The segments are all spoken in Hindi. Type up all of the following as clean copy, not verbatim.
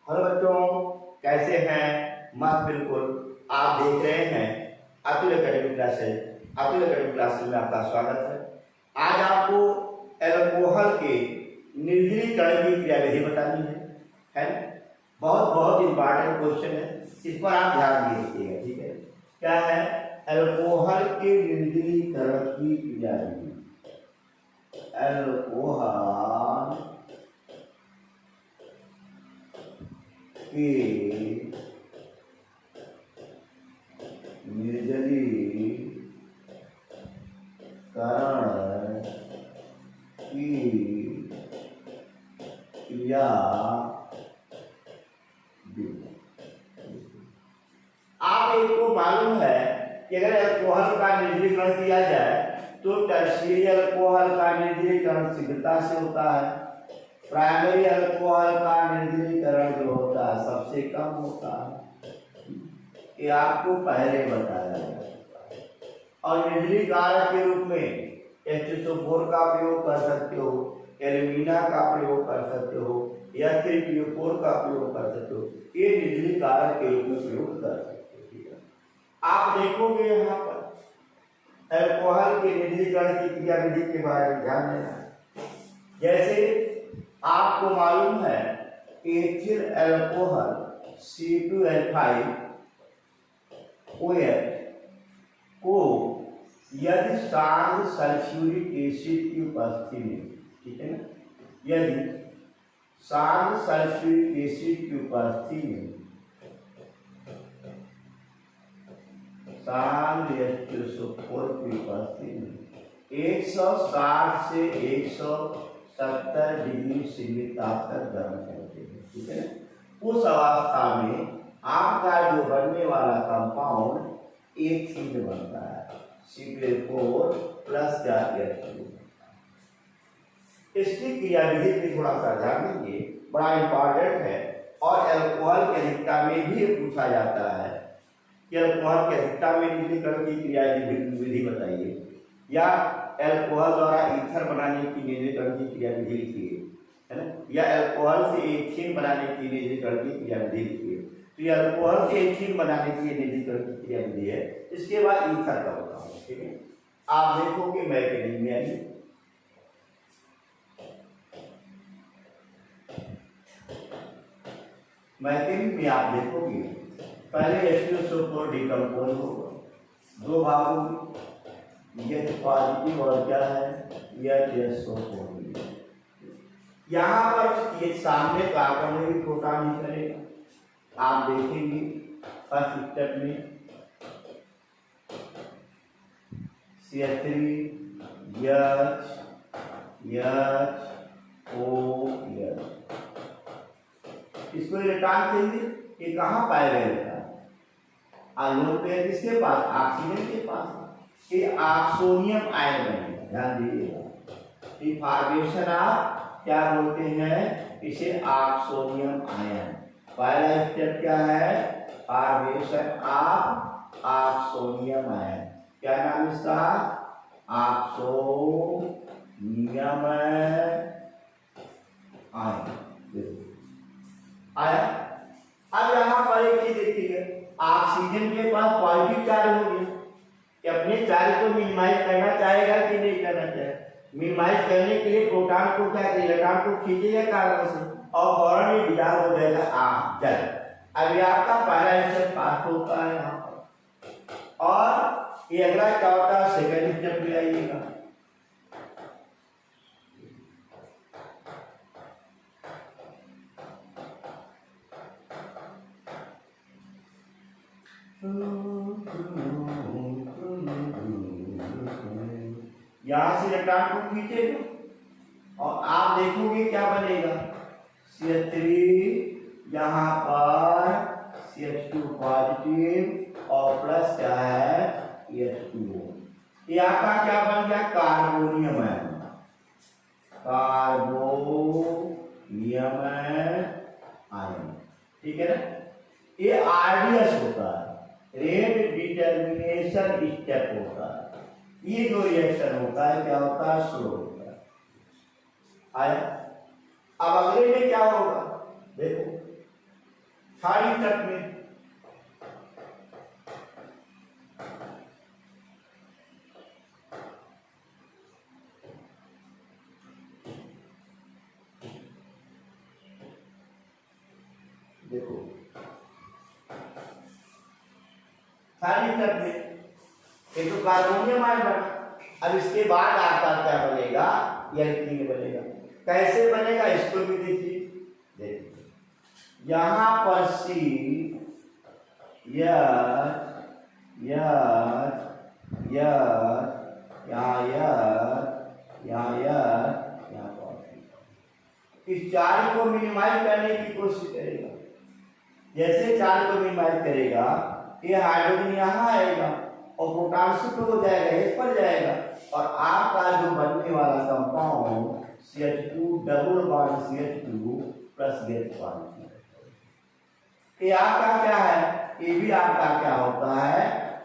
हेलो बच्चों, कैसे हैं? मस्त बिल्कुल। आप देख रहे हैं Atul academic classes. Atul academic classes में आपका स्वागत है। आज आपको एल्कोहल के निर्जलीकरण की क्रियाविधि बतानी है ना? बहुत बहुत इंपॉर्टेंट क्वेश्चन है, इस पर आप ध्यान दीजिएगा, ठीक है? क्या है? एल्कोहल के निर्जलीकरण की क्रियाविधि। एल्कोहल के निर्जलीकरण की क्रिया। आप एक को मालूम है कि अगर अल्कोहल का निर्जलीकरण किया जाए तो टर्शियरी अल्कोहल का निर्जलीकरण शीघ्रता से होता है, प्राइमरी अल्कोहल का निर्जलीकरण जो होता है सबसे कम होता है। ये आपको पहले बताया गया। और निर्जलीकारक के रूप में H2SO4 का प्रयोग कर सकते हो, एल्यूमिना का प्रयोग कर सकते हो, या H3PO4 का प्रयोग कर सकते हो। ये निर्जलीकारक के रूप में प्रयोग कर सकते हो, ठीक है? आप देखोगे यहाँ पर अल्कोहल के निर्जलीकरण की क्रियाविधि के बारे में ध्यान देना। जैसे आपको मालूम है एथिल अल्कोहल C2H5 OH को यदि शांत सल्फ्यूरिक एसिड की उपस्थिति में, ठीक है ना, यदि शांत सल्फ्यूरिक एसिड की उपस्थिति में शांत H2SO4 की उपस्थिति में 160 से 170 डिग्री सेल्सियस तापमान गर्म करते हैं, ठीक है ना? उस अवस्था में आपका जो बनने वाला कंपाउंड एथीन बनता है, C4 प्लस H2। इसकी क्रियाविधि पे थोड़ा सा ध्यान देंगे, बड़ा इंपॉर्टेंट है। और एल्कोहल की अधिकता में भी पूछा जाता है कि एल्कोहल की अधिकता में निर्जलीकरण की क्रियाविधि बताइए, या एल्कोहल द्वारा ईथर बनाने की निर्जलीकरण की क्रियाविधि लिखिए, है ना? या एल्कोहल से एथीन बनाने की निर्जलीकरण की क्रियाविधि लिखिए। तो ये अल्कोहल से एथीन बनाने की निर्जलीकरण की क्रियाविधि है। इसके बाद ईथर का बताऊंगा, ठीक है? आप देखोगे मैकेनिक में आइए, मैकेनिक में आप देखोगे पहले H2SO4 डिकम्पोज होगा दो भागों में, H पॉजिटिव और क्या है HSO4। यहाँ पर ये सामने कार्बन में भी प्रोटॉन निकलेगा, आप देखेंगे फर्स्ट स्टेप में CH3 OH। इसको इलेक्ट्रॉन चाहिए कि कहाँ पाया गया? आलोक पे किसके पास? ऑक्सीजन के पास। ये ऑक्सोनियम आयन बनेगा, ध्यान दीजिएगा। फॉर्मेशन आप क्या बोलते हैं? इसे ऑक्सोनियम आयन। पहला स्टेप क्या है? Formation of oxonium ion. क्या नाम इसका? ऑक्सोनियम आयन आया। अब यहाँ पर एक चीज देखिए, ऑक्सीजन के पास पॉजिटिव चार्ज हो गया, कि अपने चार्ज को मिनिमाइज करना चाहेगा कि नहीं करना चाहेगा? मिनिमाइज करने के लिए प्रोटॉन को क्या करेगा? इलेक्ट्रॉन को खींचेगा कार्बन से और फौरन ही डिस्चार्ज हो जाएगा जल। अभी आपका पहला स्टेप पास होता है यहाँ पर, और ये अगला क्या होता है? सेकेंड स्टेप में आइएगा। यहां से इलेक्ट्रॉन को खींचेगा और आप देखोगे क्या बनेगा? CH3 यहाँ पर CH2 पॉजिटिव और प्लस क्या है H2O। ये आपका क्या बन गया? Carbonium ion. कार्बोनियम आयन, ठीक है ना? ये आरडीएस होता है, रेट डिटर्मिनेशन स्टेप होता है। ये जो रिएक्शन होता है क्या होता है? स्लो होता है। आया। अब अगले में क्या होगा? देखो थर्ड स्टेप में देखो, थर्ड स्टेप में एक तो कार्बोनियम आयन बना। अब इसके बाद आपका क्या बनेगा, एल्कीन बनेगा। कैसे बनेगा इसको भी देखिए। देखिए यहां पर सी इस चार को मिनिमाइज करने की कोशिश करेगा। जैसे चार को मिनिमाइज करेगा, ये हाइड्रोजन यहाँ आएगा और पोटासियम हो जाएगा, एच पर जाएगा, और आपका जो बनने वाला compound CH2 double bond CH2 plus H bond, ये आपका क्या है, ये भी आपका क्या होता है,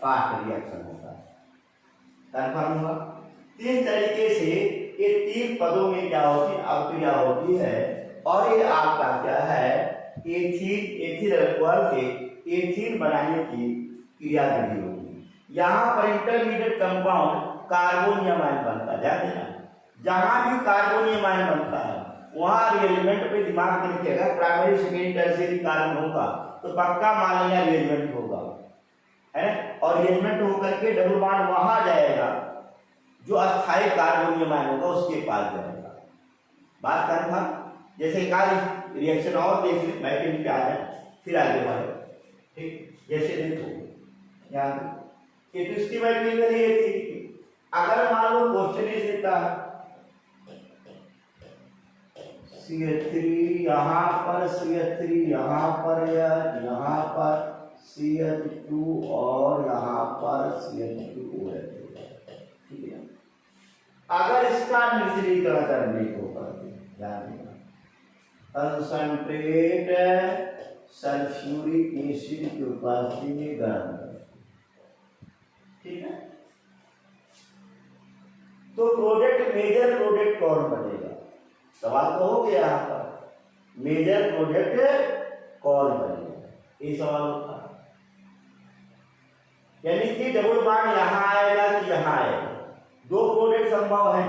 फास्ट रिएक्शन होता है। कंफर्म हुआ। तीन तरीके से ये तीन पदों में क्या होती है, अभिक्रिया होती है, और ये आपका क्या है, एथिल अल्कोहल से एथीन बनाने की क्रिया विधि होती है। यहाँ पर इंटरमीडिएट कंपाउंड कार्बोनियम आयन बनता है। ध्यान देना, जहां भी कार्बोनियम आयन बनता है वहां रिएरेंजमेंट पे दिमाग में रखिएगा। प्राइमरी सेकेंडरी टर्शियरी कार्बन होगा तो पक्का मान लिया रिएरेंजमेंट होगा, है, और रिएरेंजमेंट होकर के डबल बॉन्ड वहां जाएगा, जो अस्थायी कार्बोनियम आयन होगा उसके पास जाएगा। बात करना, जैसे एक रिएक्शन और देख ली, मैकेनिक पे आ जाए फिर आगे बढ़े। ठीक, जैसे देखो यहाँ ये तो इसकी मैकेनिकल ये थी। अगर मान लो क्वेश्चन ही देता है CH3 यहाँ पर, CH3 यहाँ पर, यहाँ पर CH2 और यहाँ पर CH2 है। ठीक है, अगर इसका निर्जलीकरण करने को कंसंट्रेट सल्फ्यूरिक एसिड की उपस्थिति में गर्म करें, ठीक है, तो प्रोडक्ट, मेजर प्रोडक्ट कौन बनेगा? सवाल तो हो गया यहाँ पर, मेजर प्रोडक्ट कौन बनेगा, ये सवाल होता है। यानी कि डबल बॉन्ड यहाँ आएगा कि यहाँ आएगा, दो प्रोडक्ट संभव है,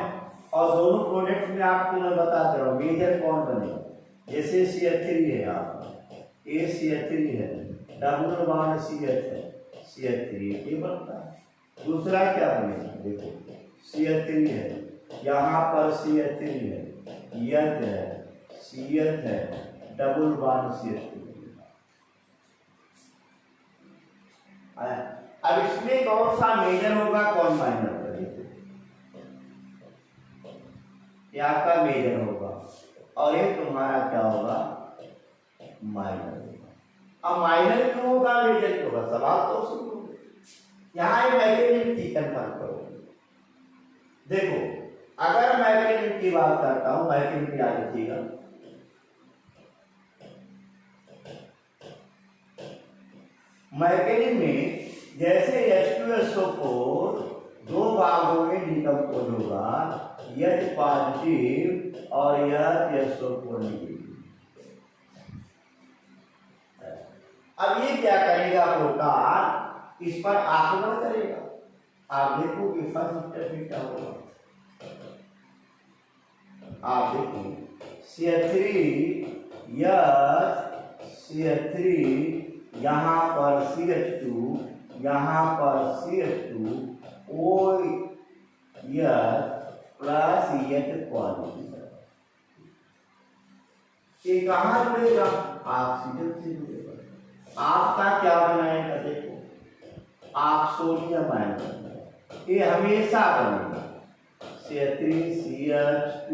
और दोनों प्रोडक्ट में आपको मैं बताता हूँ मेजर कौन बनेगा। जैसे CH3 है, आप ये CH3 है, डबल बॉन्ड CH है, CH3 ये बनता है। दूसरा क्या बनेगा, देखो CH3 है, यहाँ पर CH3 है, यह है CH है, डबल बॉन्ड CH3। अब इसमें कौन सा मेजर होगा, कौन माइनर होगा? ये आपका मेजर होगा और ये तुम्हारा क्या होगा, माइनर होगा। अब माइनर क्यों होगा, मेजर क्यों होगा? सवाल तो सुनो, यहाँ ये मैकेनिक कंफर्म करो। देखो अगर मैकेनिक की बात करता हूं, मैकेनिक याद रखिएगा, मैकेनिक में जैसे H2SO4 दो भागों में डिकम्पोज होगा, H पॉजिटिव और SO4 नेगेटिव। अब ये क्या करेगा, प्रोटॉन इस पर आक्रमण करेगा। आप देखो कि फर्स्ट स्टेप क्या होगा, आप देखो CH3 यहाँ पर CH2, यहाँ पर CH2 O plus H positive, ये कहाँ जुड़ेगा, ऑक्सीजन से जुड़ेगा। आपका क्या बनाएगा, देखो आप सोडियम आयन बनेगा, ये हमेशा बनेगा CH3CH2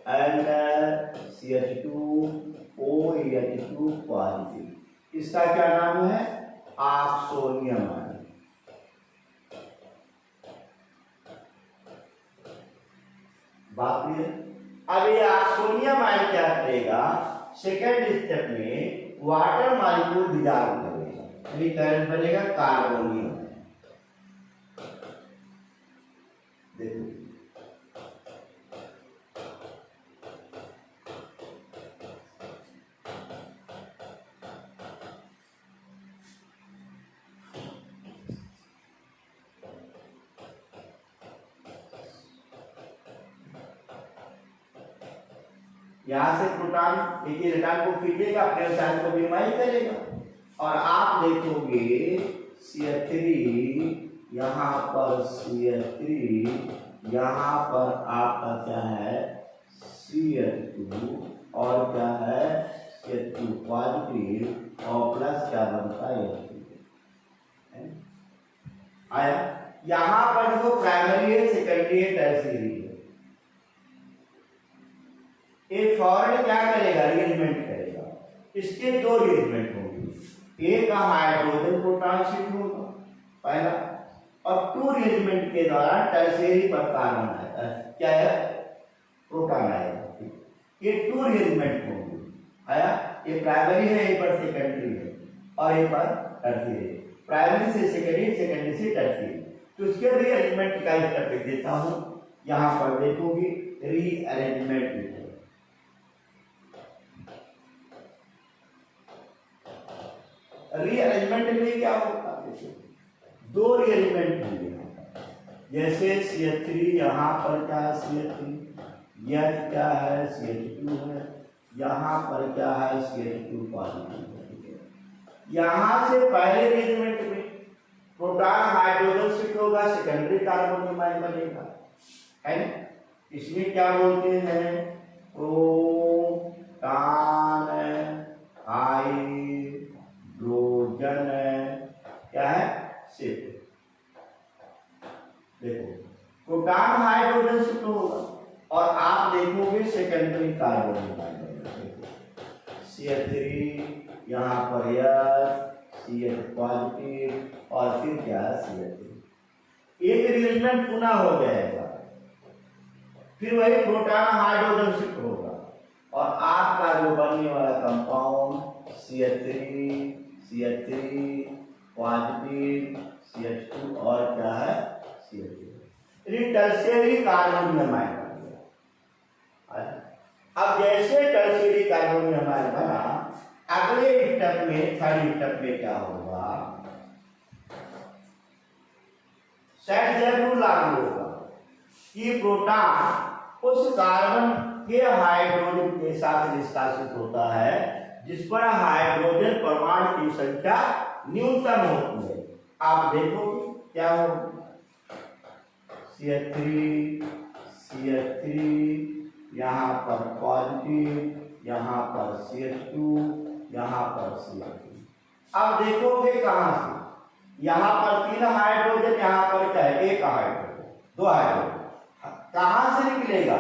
and CH2OH2 पॉजिटिव। इसका क्या नाम है, ऑक्सोनियम आयन। बात क्लियर? अब ये ऑक्सोनियम आयन क्या करेगा, सेकेंड स्टेप में वाटर मॉलिक्यूल डिसॉल्व करेगा, यानी करंट बनेगा कार्बोनियम। देखो यहाँ से प्रोटॉन एक इलेक्ट्रॉन को खींचेगा, अपने चार्ज को विनिमय करेगा, और आप देखोगे CH3 यहाँ पर CH3 यहाँ पर आपका क्या है CH2 और क्या है CH2 पॉजिटिव और प्लस क्या बनता है आया। यहाँ पर जो प्राइमरी है, सेकेंडरी है, टर्शियरी है, एक फॉरवर्ड क्या करेगा, रीअरेंजमेंट करेगा। इसके दो रीअरेंजमेंट होंगे, एक का हाइड्रोजन प्रोटॉन शिफ्ट होगा पहला, और टू रीअरेंजमेंट के दौरान टर्शियरी पर कार्बन आएगा, क्या है प्रोटॉन आएगा। ये टू रीअरेंजमेंट होंगे आया। ये प्राइमरी है, एक पर सेकेंडरी है और एक पर टर्शियरी। प्राइमरी से सेकेंडरी, सेकेंडरी से टर्शियरी। तो उसके रीअरेंजमेंट का स्टेप लिख देता हूं। यहां पर देखोगे रीअरेंजमेंट लिखो, रीअरेंजमेंट में क्या होगा, दो रीअरेंजमेंट होंगे। जैसे CH3 यहाँ पर क्या है CH3, यह क्या है CH2 है, यहाँ पर क्या है CH2 पॉजिटिव है। यहाँ से पहले रीअरेंजमेंट में प्रोटॉन हाइड्रोजन शिफ्ट होगा, सेकेंडरी कार्बन विनिमय बनेगा, है ना। इसमें क्या बोलते हैं, प्रोटॉन हाइड्रोजन क्या है शिफ्ट। देखो प्रोटॉन हाइड्रोजन शिफ्ट होगा और आप देखोगे सेकेंडरी कार्बन विनिमय, CH3 यहाँ पर CH पॉजिटिव और फिर क्या है CH3, एक रीअरेंजमेंट पुनः हो जाएगा, फिर वही प्रोटॉन हाइड्रोजन शिफ्ट होगा और आपका जो बनने वाला कंपाउंड CH3 पॉजिटिव CH2 और क्या है CH3, टर्शियरी कार्बन विनिमय बन गया। अब जैसे टर्शियरी कार्बन विनिमय बना, अगले स्टेप में, थर्ड स्टेप में क्या होगा, सेट रूल लागू होगा कि प्रोटॉन उस कार्बन के हाइड्रोजन के साथ निष्कासित होता है जिस पर हाइड्रोजन परमाणु की संख्या न्यूनतम होती है। आप देखोगे क्या होगा, CH3 यहाँ पर पॉजिटिव, यहाँ पर CH2, यहाँ पर CH3। अब देखोगे कहां से, यहाँ पर 3 हाइड्रोजन, यहाँ पर क्या है 1 हाइड्रोजन, 2 हाइड्रोजन, कहां से निकलेगा,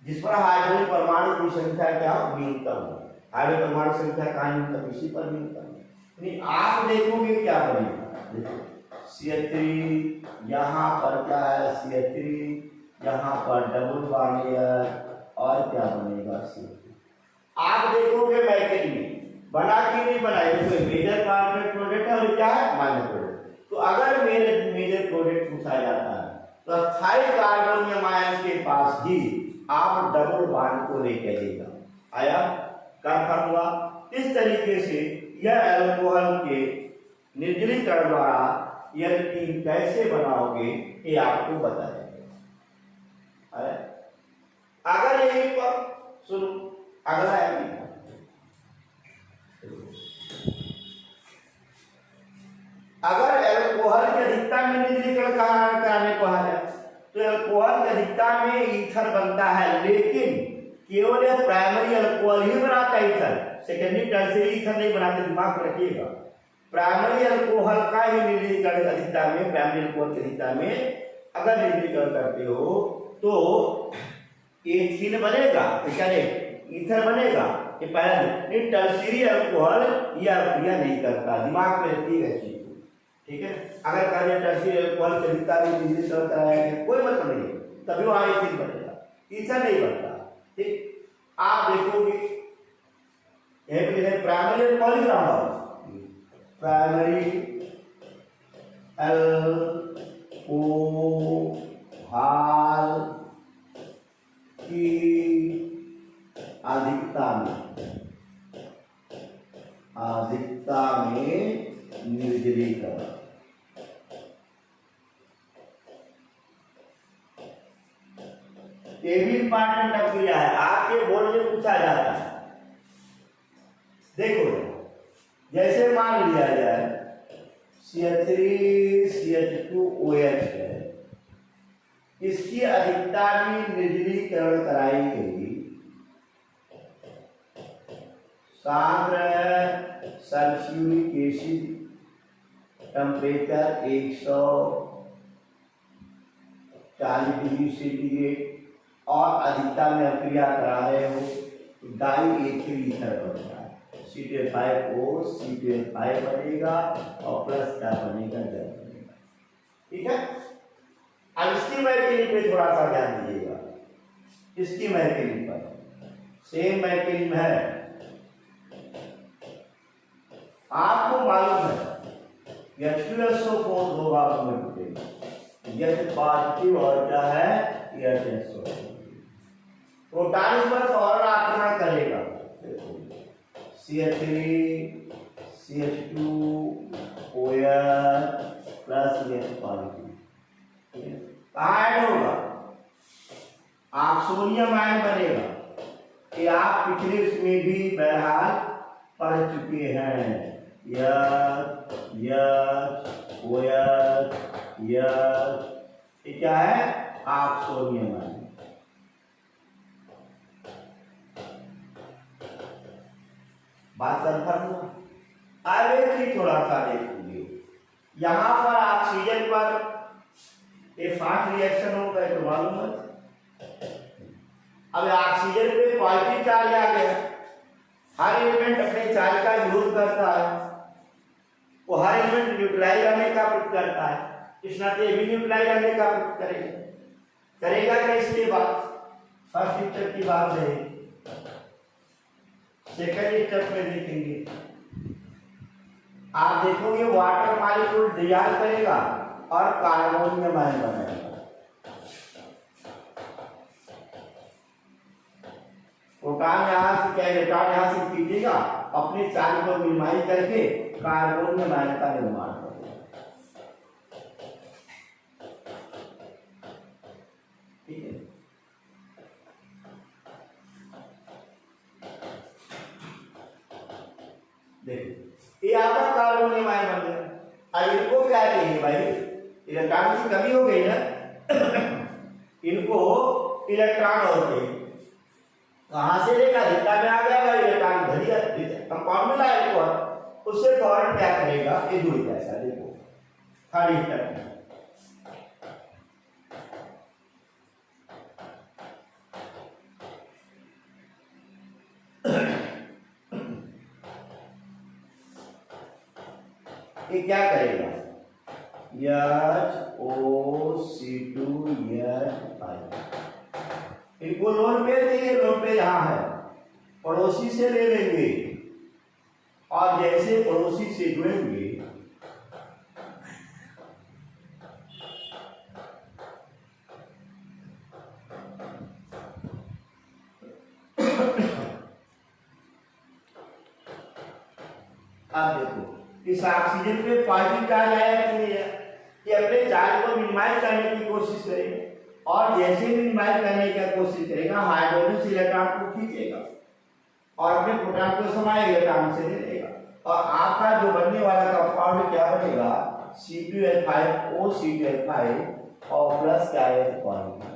जिस पर हाइड्रोजन परमाणु की संख्या क्या न्यूनतम है। हाइड्रोजन परमाणु संख्या कहां न्यूनतम, इसी पर न्यूनतम। आप देखोगे क्या बनेगा, CH3 यहाँ पर क्या है CH3, यहाँ पर डबल बॉन्ड और क्या बनेगा CH3। आप देखोगे मैकेनिक में बना कि नहीं बना, इसमें मेजर प्रोडक्ट है और क्या है माइनर प्रोडक्ट। तो अगर मेजर प्रोडक्ट पूछा जाता है तो स्थायी कार्बोनियम आयन के पास ही आप डबल बॉन्ड को लेकर देगा। आया कंफर्म हुआ। इस तरीके से यह अल्कोहल के निर्जलीकरण द्वारा एल्कीन कैसे बनाओगे ये आपको बताया। अगर यही पर सुनो, अगला है अगर अल्कोहल के अधिकता में निर्जलीकरण कराने को है तो अल्कोहल के अधिकता में ईथर बनता है, लेकिन केवल प्राइमरी अल्कोहल ही बनाता है ईथर, सेकेंडरी टर्शियरी ईथर नहीं बनाते, दिमाग में रखिएगा। प्राइमरी अल्कोहल का ही निर्जलीकरण अधिकता में, प्राइमरी अल्कोहल की अधिकता में अगर निर्जलीकरण करते हो तो एथीन बनेगा, क्या ईथर बनेगा, ये पहला नहीं। टर्शियरी अल्कोहल यह क्रिया नहीं करता, दिमाग में रखिएगा चीज, ठीक है। अगर कहा टर्शियरी अल्कोहल की अधिकता में निर्जलीकरण कराया गया कोई मतलब नहीं, तभी वहां एथीन बनेगा, ईथर नहीं बनता, ठीक। आप देखोगे प्राइमरी अल्कोहल ही रहा, प्राइमरी अल्कोहल की अधिकता में निर्जलीकरण, ये भी इंपॉर्टेंट अभिक्रिया है, आपके बोर्ड में पूछा जाता है। देखो जैसे मान लिया जाए CH3CH2OH है, इसकी अधिकता की निर्जलीकरण कराई गई, सांद्र sulphuric acid temperature 140 degree centigrade और अधिकता में अभिक्रिया करा रहे हो, डाई एथिल ईथर बनता है, C2H5O C2H5 बनेगा और प्लस क्या बनेगा, जल बनेगा। ठीक है, अब इसकी मैकेनिज्म पे थोड़ा सा ध्यान दीजिएगा। इसकी मैकेनिज्म पर सेम मैकेनिज्म है, आपको मालूम है H2SO4 दो भागों में टूटेगा, यह पॉजिटिव और क्या है SO4, प्रोटॉन इस पर फौरन आक्रमण करेगा, CH3 CH2OH plus H positive कहाँ ऐड होगा, आप सोडियम आयन बनेगा, कि आप पिछले उसमें भी बहरहाल पढ़ चुके हैं, ये क्या है, आप सोडियम आयन। बात समझ लो। अब एक ही थोड़ा सा देखिए, यहाँ पर ऑक्सीजन पर ये फास्ट रिएक्शन होगा, तो मालूम है। अब ऑक्सीजन पे पॉजिटिव चार्ज आ गया, हर एलिमेंट अपने चार्ज का विरोध करता है, वो हर एलिमेंट न्यूट्रलाइज रहने का प्रयत्न करता है, इस नाते भी न्यूट्रलाइज रहने का प्रयत्न करेगा क्या, इसके बाद फर्स्ट स्टेप की बात है, सेकंड स्टेप में देखेंगे। आप देखोगे वाटर मॉलिक्यूल डिसॉल्व करेगा और कार्बोनियम आयन बनाएगा, प्रोटॉन यहाँ से क्या इलेक्ट्रॉन यहाँ से खींचेगा, अपने चार्ज को मिनिमाइज करके कार्बोनियम आयन का निर्माण करेगा। ठीक है, देखो ये आपका कार्बोनियम आयन बन गया। अब इनको क्या चाहिए भाई, इलेक्ट्रॉन की कमी हो गई ना इनको इलेक्ट्रॉन और चाहिए, कहां से लेगा, अधिकता में आ गया भाई इलेक्ट्रॉन, धरिया कंपाउंड में लाया इनको, उससे फौरन क्या करेगा, ये जुड़ जाएगा। देखो थर्ड स्टेप में ये क्या करेगा, HOC2H5, इनको लोन पे चाहिए, लोन पे यहाँ है, पड़ोसी से ले लेंगे, और जैसे पड़ोसी से जुड़ेंगे अब देखो इस ऑक्सीजन पे पॉजिटिव चार्ज आया कि नहीं है, ये अपने चार्ज को मिनिमाइज करने की कोशिश करेगा, और जैसे मिनिमाइज करने की कोशिश करेगा हाइड्रोजन से इलेक्ट्रॉन को खींचेगा और अपने प्रोटॉन को समाएगा, इलेक्ट्रॉन से ले लेगा, और आपका जो बनने वाला कंपाउंड क्या बनेगा, C2H5O C2H5 और प्लस क्या है पॉजिटिव।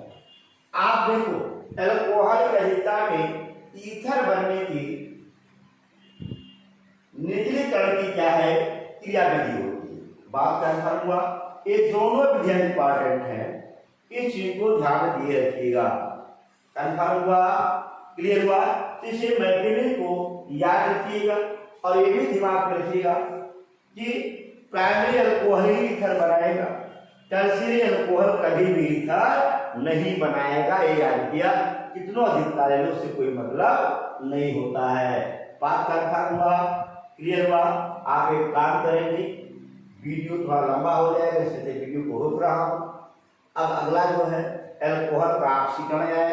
आप देखो अल्कोहल की अधिकता में ईथर बनने की निर्जलीकरण की क्या है क्रियाविधि होती है, बात कंफर्म हुआ। ये दोनों विधियां इंपॉर्टेंट है, इस चीज को ध्यान दिए रखिएगा। कंफर्म हुआ, क्लियर हुआ, इसे मैकेनिज्म को याद रखिएगा और ये भी दिमाग में रखिएगा कि प्राइमरी अल्कोहल ही ईथर बनाएगा, टर्शियरी अल्कोहल कभी भी ईथर नहीं बनाएगा, ये याद किया। कितना अधिकता ले लो उससे कोई मतलब नहीं होता है। बात कंफर्म हुआ, क्लियर हुआ। आप एक काम करेंगे, वीडियो थोड़ा लंबा हो जाएगा इसलिए वीडियो को रोक रहा हूँ। अब अगला जो है एल्कोहल का ऑक्सीकरण है,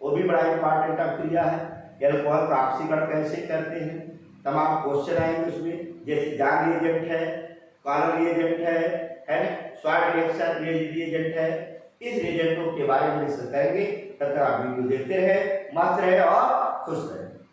वो भी बड़ा इंपॉर्टेंट क्रिया है। एल्कोहल का ऑक्सीकरण कैसे करते हैं, तमाम क्वेश्चन आएंगे उसमें, जैसे जान रिएजेंट है, कॉलर रिएजेंट है, स्वाट रिएक्शन रिएजेंट है, इस रिजल्टों के बारे में डिस्कस करेंगे। तब तक आप वीडियो देखते रहे, मस्त रहे और खुश रहे।